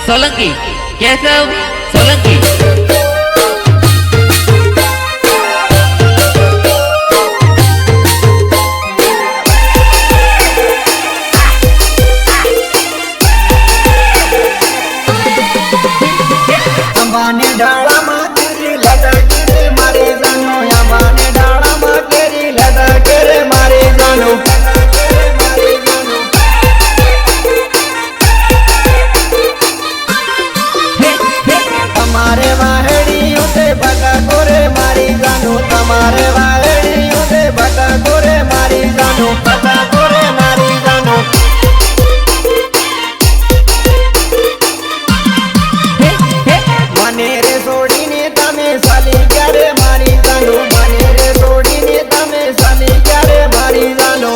सोलंकी केशव सोलंकी अंबाने डाला मा तेरी लटके रे मारे जानो अंबाने डाला मा तेरी लटके रे मारे जानो तमारे वाहड़ी उते बटा गोरे मारी जानो तमारे वाहड़ी उते बटा गोरे मारी जानो बटा गोरे मारी जानो मने रे सोडीने तमे साली क्यारे मारी जानो मने रे सोडीने तमे साली क्यारे मारी जानो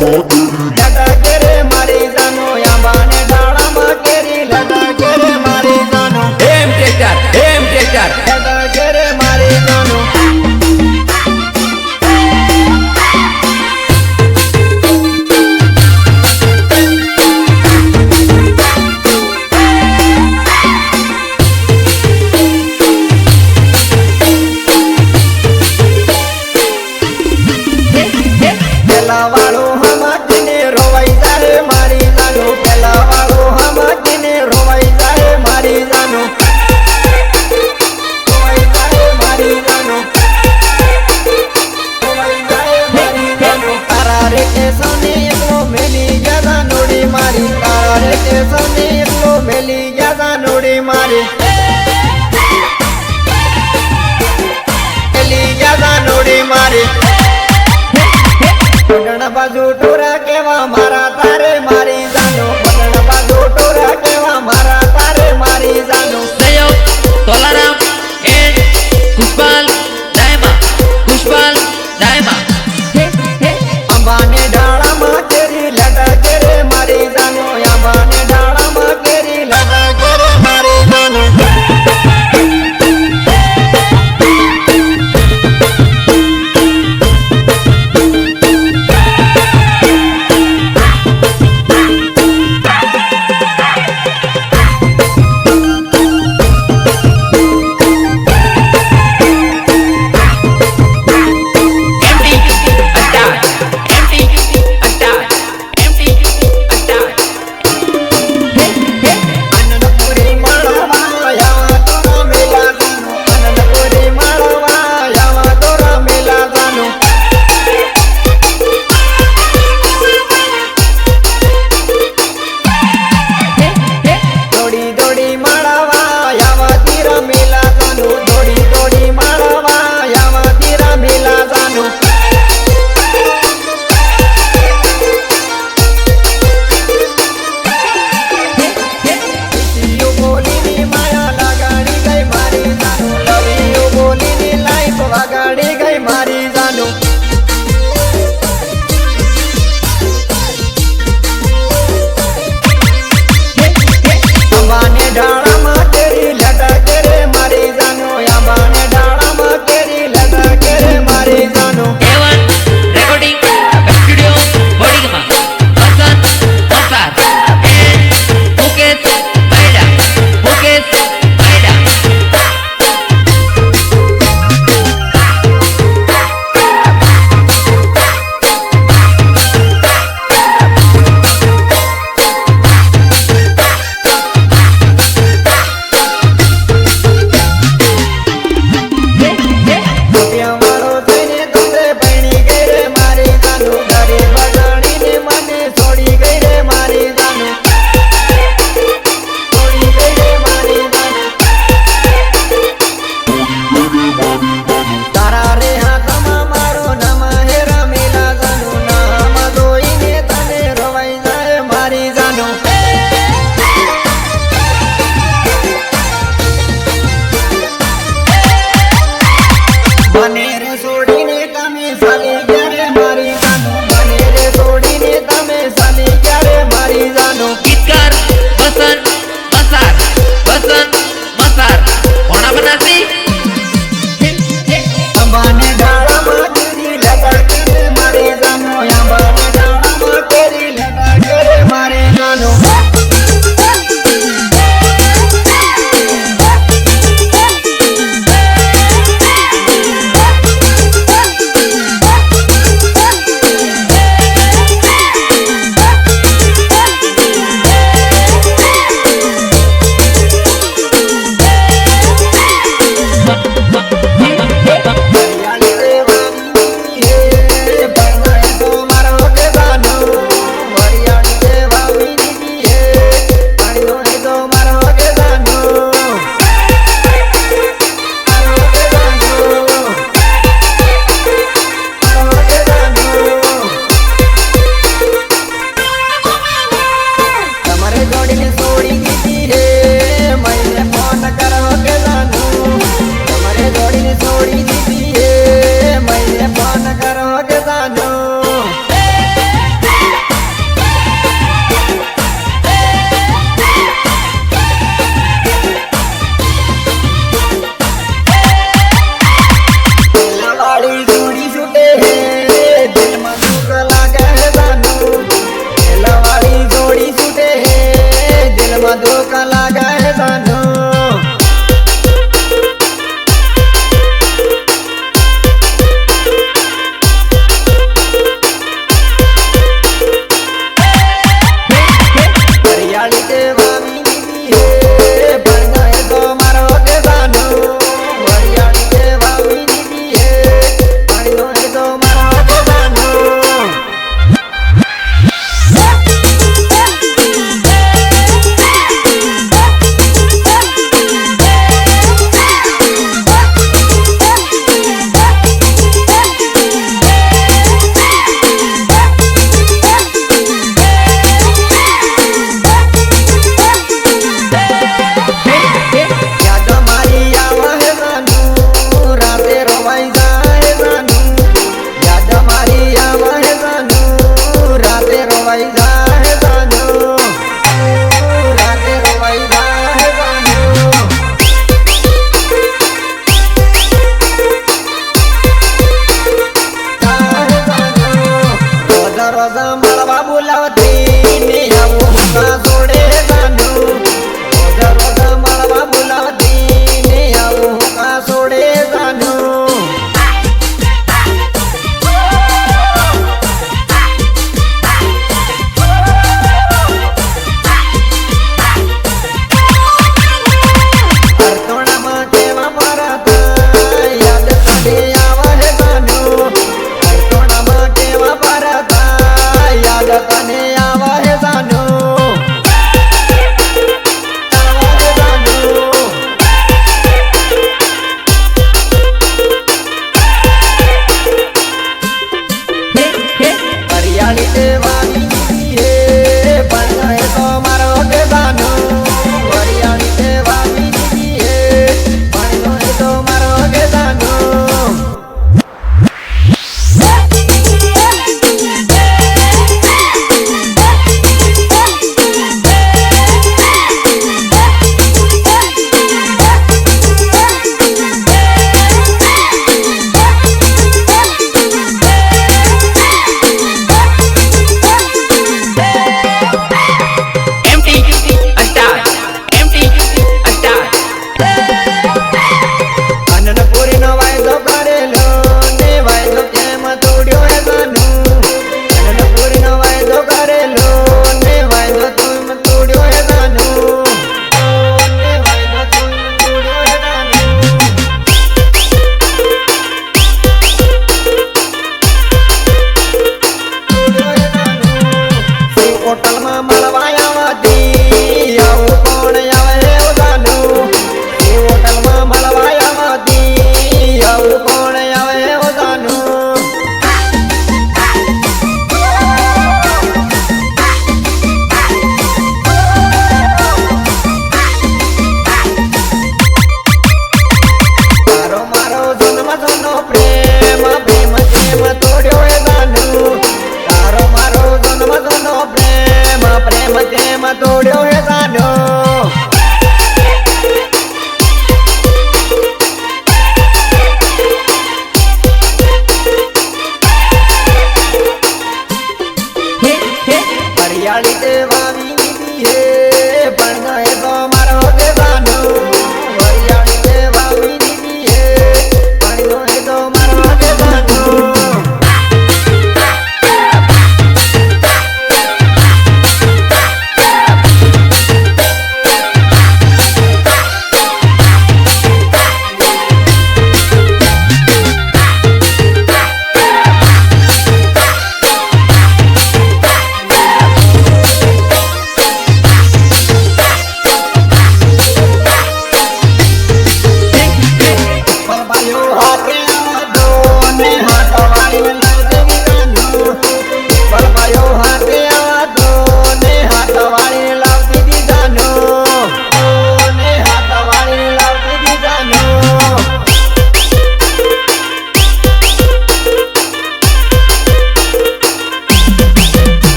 लटके रे मारी जानो अंबाने डाला मा केरी लटके रे मारी जानो एम ट्रैक्टर लटके रे मारी जानो पेला वालो हम किने रोवाई जाए मारी जानो पेला वालो हम किने रोवाई जाए मारी जानो रोवाई जाए मारी जानो रोवाई जाए मारी जानो तारे के सोने एकलो मेली ज्यादा नोड़ी मारी तारे के सोने एकलो मेली ज्यादा नोड़ी मारी मेली ज्यादा नोड़ी मारी पगण बाजू टोरा केवा मारा तारे मारी जानो पगण बाजू टोरा केवा मारा तारे मारी जानो सहयोग तोलाराम एंड पुष्पाल दायमा अंबाने डाला मा तेरी लटके रे मारी जानो अंबाने डाला मा तेरी लटके रे मारी जानो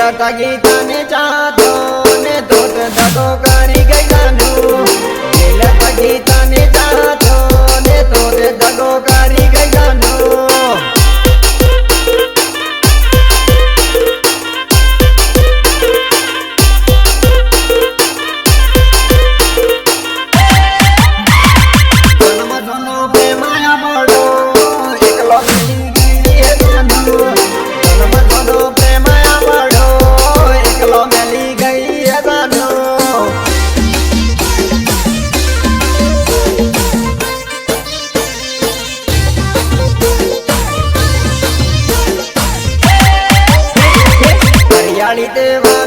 લતા ગીતાને ચાહતો ને ધોત ધગો કરી ગઈ જાનું લતા ગીતાને ચાહતો ને ધોત ધગો કરી ગઈ જાનું તે